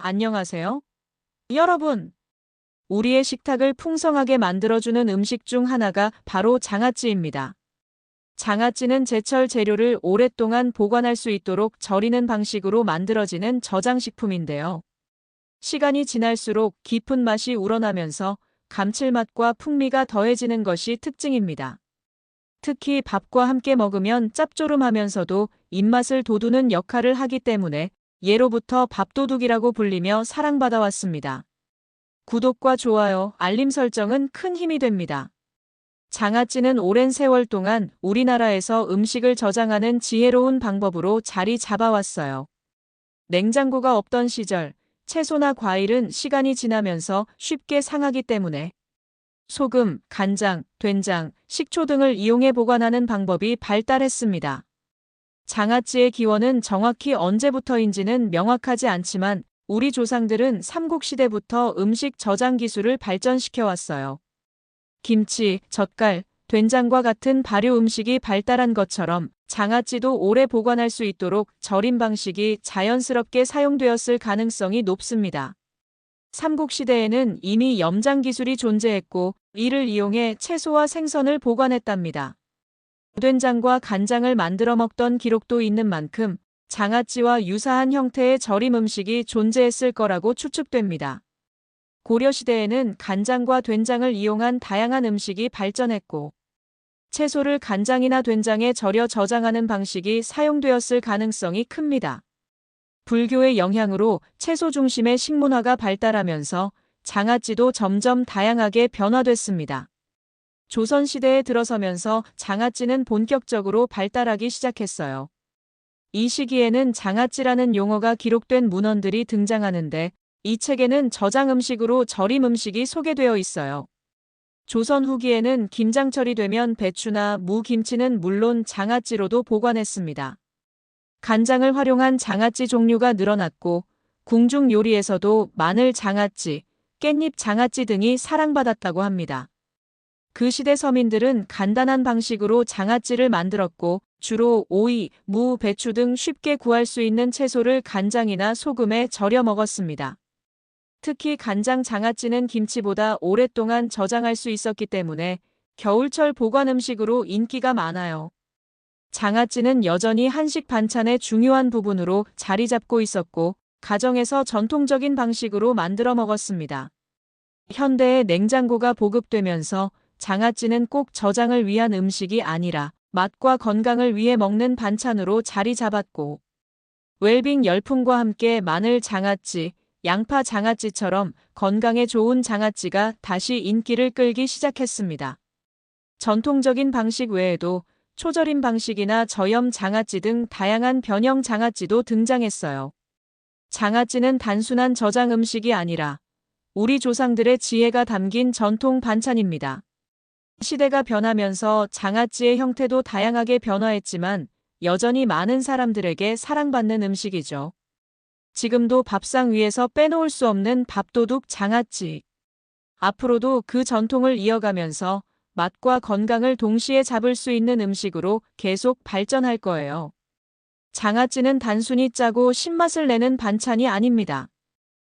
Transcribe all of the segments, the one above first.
안녕하세요. 여러분, 우리의 식탁을 풍성하게 만들어주는 음식 중 하나가 바로 장아찌입니다. 장아찌는 제철 재료를 오랫동안 보관할 수 있도록 절이는 방식으로 만들어지는 저장식품인데요. 시간이 지날수록 깊은 맛이 우러나면서 감칠맛과 풍미가 더해지는 것이 특징입니다. 특히 밥과 함께 먹으면 짭조름하면서도 입맛을 돋우는 역할을 하기 때문에 예로부터 밥도둑이라고 불리며 사랑받아왔습니다. 구독과 좋아요, 알림 설정은 큰 힘이 됩니다. 장아찌는 오랜 세월 동안 우리나라에서 음식을 저장하는 지혜로운 방법으로 자리 잡아왔어요. 냉장고가 없던 시절, 채소나 과일은 시간이 지나면서 쉽게 상하기 때문에 소금, 간장, 된장, 식초 등을 이용해 보관하는 방법이 발달했습니다. 장아찌의 기원은 정확히 언제부터인지는 명확하지 않지만 우리 조상들은 삼국시대부터 음식 저장 기술을 발전시켜 왔어요. 김치, 젓갈, 된장과 같은 발효 음식이 발달한 것처럼 장아찌도 오래 보관할 수 있도록 절임 방식이 자연스럽게 사용되었을 가능성이 높습니다. 삼국시대에는 이미 염장 기술이 존재했고 이를 이용해 채소와 생선을 보관했답니다. 된장과 간장을 만들어 먹던 기록도 있는 만큼 장아찌와 유사한 형태의 절임 음식이 존재했을 거라고 추측됩니다. 고려시대에는 간장과 된장을 이용한 다양한 음식이 발전했고 채소를 간장이나 된장에 절여 저장하는 방식이 사용되었을 가능성이 큽니다. 불교의 영향으로 채소 중심의 식문화가 발달하면서 장아찌도 점점 다양하게 변화됐습니다. 조선시대에 들어서면서 장아찌는 본격적으로 발달하기 시작했어요. 이 시기에는 장아찌라는 용어가 기록된 문헌들이 등장하는데 이 책에는 저장 음식으로 절임 음식이 소개되어 있어요. 조선 후기에는 김장철이 되면 배추나 무, 김치는 물론 장아찌로도 보관했습니다. 간장을 활용한 장아찌 종류가 늘어났고 궁중 요리에서도 마늘 장아찌, 깻잎 장아찌 등이 사랑받았다고 합니다. 그 시대 서민들은 간단한 방식으로 장아찌를 만들었고 주로 오이, 무, 배추 등 쉽게 구할 수 있는 채소를 간장이나 소금에 절여 먹었습니다. 특히 간장 장아찌는 김치보다 오랫동안 저장할 수 있었기 때문에 겨울철 보관 음식으로 인기가 많아요. 장아찌는 여전히 한식 반찬의 중요한 부분으로 자리 잡고 있었고 가정에서 전통적인 방식으로 만들어 먹었습니다. 현대의 냉장고가 보급되면서 장아찌는 꼭 저장을 위한 음식이 아니라 맛과 건강을 위해 먹는 반찬으로 자리 잡았고 웰빙 열풍과 함께 마늘 장아찌, 양파 장아찌처럼 건강에 좋은 장아찌가 다시 인기를 끌기 시작했습니다. 전통적인 방식 외에도 초절임 방식이나 저염 장아찌 등 다양한 변형 장아찌도 등장했어요. 장아찌는 단순한 저장 음식이 아니라 우리 조상들의 지혜가 담긴 전통 반찬입니다. 시대가 변하면서 장아찌의 형태도 다양하게 변화했지만 여전히 많은 사람들에게 사랑받는 음식이죠. 지금도 밥상 위에서 빼놓을 수 없는 밥도둑 장아찌. 앞으로도 그 전통을 이어가면서 맛과 건강을 동시에 잡을 수 있는 음식으로 계속 발전할 거예요. 장아찌는 단순히 짜고 신맛을 내는 반찬이 아닙니다.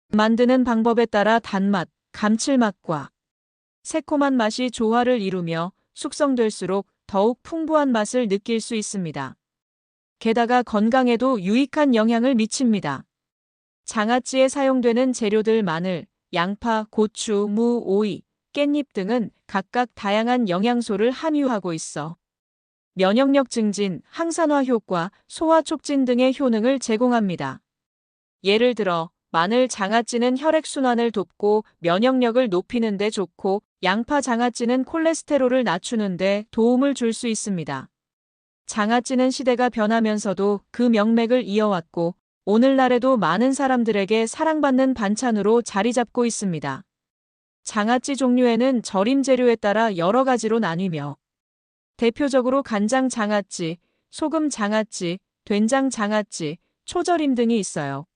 만드는 방법에 따라 단맛, 감칠맛과 새콤한 맛이 조화를 이루며 숙성될수록 더욱 풍부한 맛을 느낄 수 있습니다. 게다가 건강에도 유익한 영향을 미칩니다. 장아찌에 사용되는 재료들 마늘, 양파, 고추, 무, 오이, 깻잎 등은 각각 다양한 영양소를 함유하고 있어 면역력 증진, 항산화 효과, 소화 촉진 등의 효능을 제공합니다. 예를 들어 마늘 장아찌는 혈액순환을 돕고 면역력을 높이는 데 좋고 양파 장아찌는 콜레스테롤을 낮추는 데 도움을 줄 수 있습니다. 장아찌는 시대가 변하면서도 그 명맥을 이어왔고 오늘날에도 많은 사람들에게 사랑받는 반찬으로 자리 잡고 있습니다. 장아찌 종류에는 절임 재료에 따라 여러 가지로 나뉘며 대표적으로 간장 장아찌, 소금 장아찌, 된장 장아찌, 초절임 등이 있어요.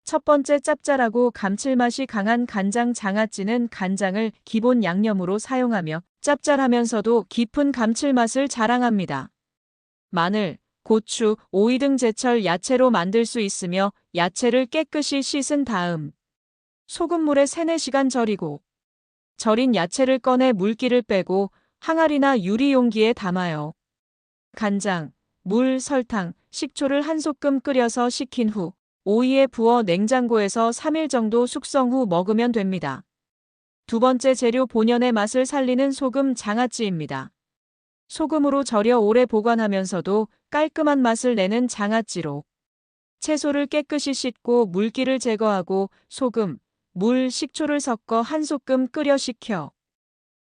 첫 번째 짭짤하고 감칠맛이 강한 간장 장아찌는 간장을 기본 양념으로 사용하며 짭짤하면서도 깊은 감칠맛을 자랑합니다. 마늘, 고추, 오이 등 제철 야채로 만들 수 있으며 야채를 깨끗이 씻은 다음 소금물에 3-4시간 절이고 절인 야채를 꺼내 물기를 빼고 항아리나 유리 용기에 담아요. 간장, 물, 설탕, 식초를 한 소끔 끓여서 식힌 후 오이에 부어 냉장고에서 3일 정도 숙성 후 먹으면 됩니다. 두 번째 재료 본연의 맛을 살리는 소금 장아찌입니다. 소금으로 절여 오래 보관하면서도 깔끔한 맛을 내는 장아찌로 채소를 깨끗이 씻고 물기를 제거하고 소금, 물, 식초를 섞어 한 소끔 끓여 식혀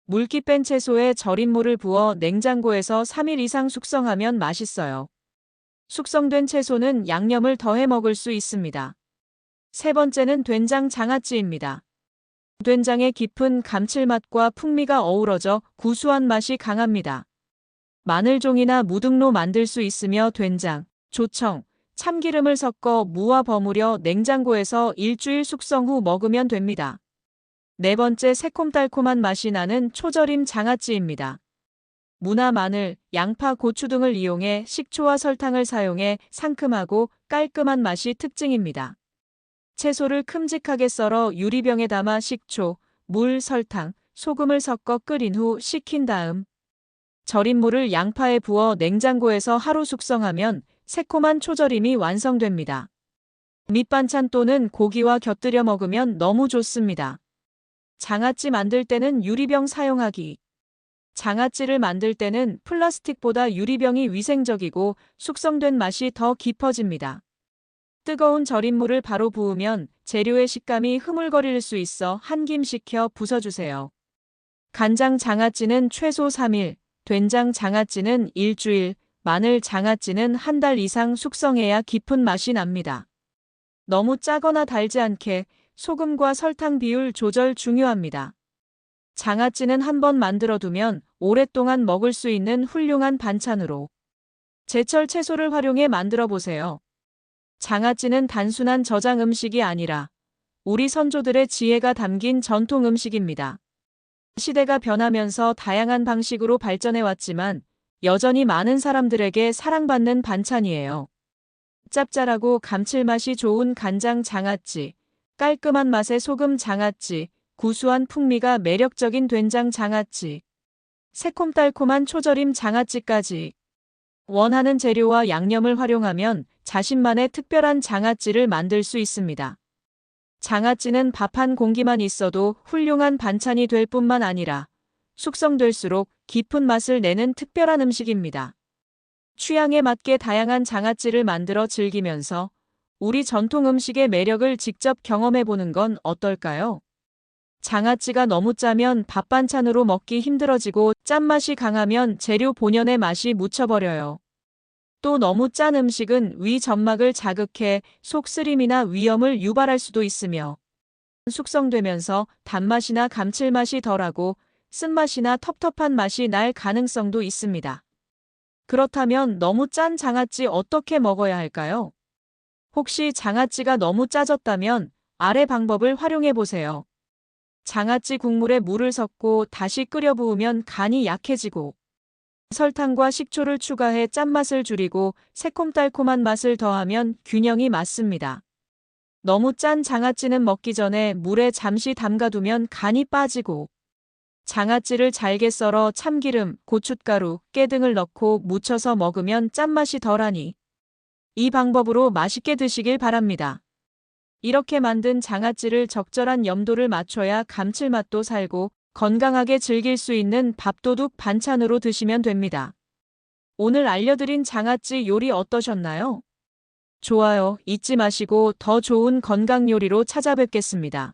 물기 뺀 채소에 절인 물을 부어 냉장고에서 3일 이상 숙성하면 맛있어요. 숙성된 채소는 양념을 더해 먹을 수 있습니다. 세 번째는 된장 장아찌입니다. 된장의 깊은 감칠맛과 풍미가 어우러져 구수한 맛이 강합니다. 마늘종이나 무등로 만들 수 있으며 된장, 조청, 참기름을 섞어 무와 버무려 냉장고에서 일주일 숙성 후 먹으면 됩니다. 네 번째 새콤달콤한 맛이 나는 초절임 장아찌입니다. 무나 마늘, 양파, 고추 등을 이용해 식초와 설탕을 사용해 상큼하고 깔끔한 맛이 특징입니다. 채소를 큼직하게 썰어 유리병에 담아 식초, 물, 설탕, 소금을 섞어 끓인 후 식힌 다음 절인 물을 양파에 부어 냉장고에서 하루 숙성하면 새콤한 초절임이 완성됩니다. 밑반찬 또는 고기와 곁들여 먹으면 너무 좋습니다. 장아찌 만들 때는 유리병 사용하기. 장아찌를 만들 때는 플라스틱보다 유리병이 위생적이고 숙성된 맛이 더 깊어집니다. 뜨거운 절인 물을 바로 부으면 재료의 식감이 흐물거릴 수 있어 한 김 식혀 부숴주세요. 간장 장아찌는 최소 3일, 된장 장아찌는 일주일, 마늘 장아찌는 한 달 이상 숙성해야 깊은 맛이 납니다. 너무 짜거나 달지 않게 소금과 설탕 비율 조절 중요합니다. 장아찌는 한번 만들어두면 오랫동안 먹을 수 있는 훌륭한 반찬으로 제철 채소를 활용해 만들어 보세요. 장아찌는 단순한 저장 음식이 아니라 우리 선조들의 지혜가 담긴 전통 음식입니다. 시대가 변하면서 다양한 방식으로 발전해 왔지만 여전히 많은 사람들에게 사랑받는 반찬이에요. 짭짤하고 감칠맛이 좋은 간장 장아찌, 깔끔한 맛의 소금 장아찌, 구수한 풍미가 매력적인 된장 장아찌, 새콤달콤한 초절임 장아찌까지 원하는 재료와 양념을 활용하면 자신만의 특별한 장아찌를 만들 수 있습니다. 장아찌는 밥 한 공기만 있어도 훌륭한 반찬이 될 뿐만 아니라 숙성될수록 깊은 맛을 내는 특별한 음식입니다. 취향에 맞게 다양한 장아찌를 만들어 즐기면서 우리 전통 음식의 매력을 직접 경험해 보는 건 어떨까요? 장아찌가 너무 짜면 밥 반찬으로 먹기 힘들어지고 짠맛이 강하면 재료 본연의 맛이 묻혀버려요. 또 너무 짠 음식은 위 점막을 자극해 속쓰림이나 위염을 유발할 수도 있으며 숙성되면서 단맛이나 감칠맛이 덜하고 쓴맛이나 텁텁한 맛이 날 가능성도 있습니다. 그렇다면 너무 짠 장아찌 어떻게 먹어야 할까요? 혹시 장아찌가 너무 짜졌다면 아래 방법을 활용해 보세요. 장아찌 국물에 물을 섞고 다시 끓여 부으면 간이 약해지고 설탕과 식초를 추가해 짠맛을 줄이고 새콤달콤한 맛을 더하면 균형이 맞습니다. 너무 짠 장아찌는 먹기 전에 물에 잠시 담가두면 간이 빠지고 장아찌를 잘게 썰어 참기름, 고춧가루, 깨 등을 넣고 무쳐서 먹으면 짠맛이 덜하니 이 방법으로 맛있게 드시길 바랍니다. 이렇게 만든 장아찌를 적절한 염도를 맞춰야 감칠맛도 살고 건강하게 즐길 수 있는 밥도둑 반찬으로 드시면 됩니다. 오늘 알려드린 장아찌 요리 어떠셨나요? 좋아요 잊지 마시고 더 좋은 건강 요리로 찾아뵙겠습니다.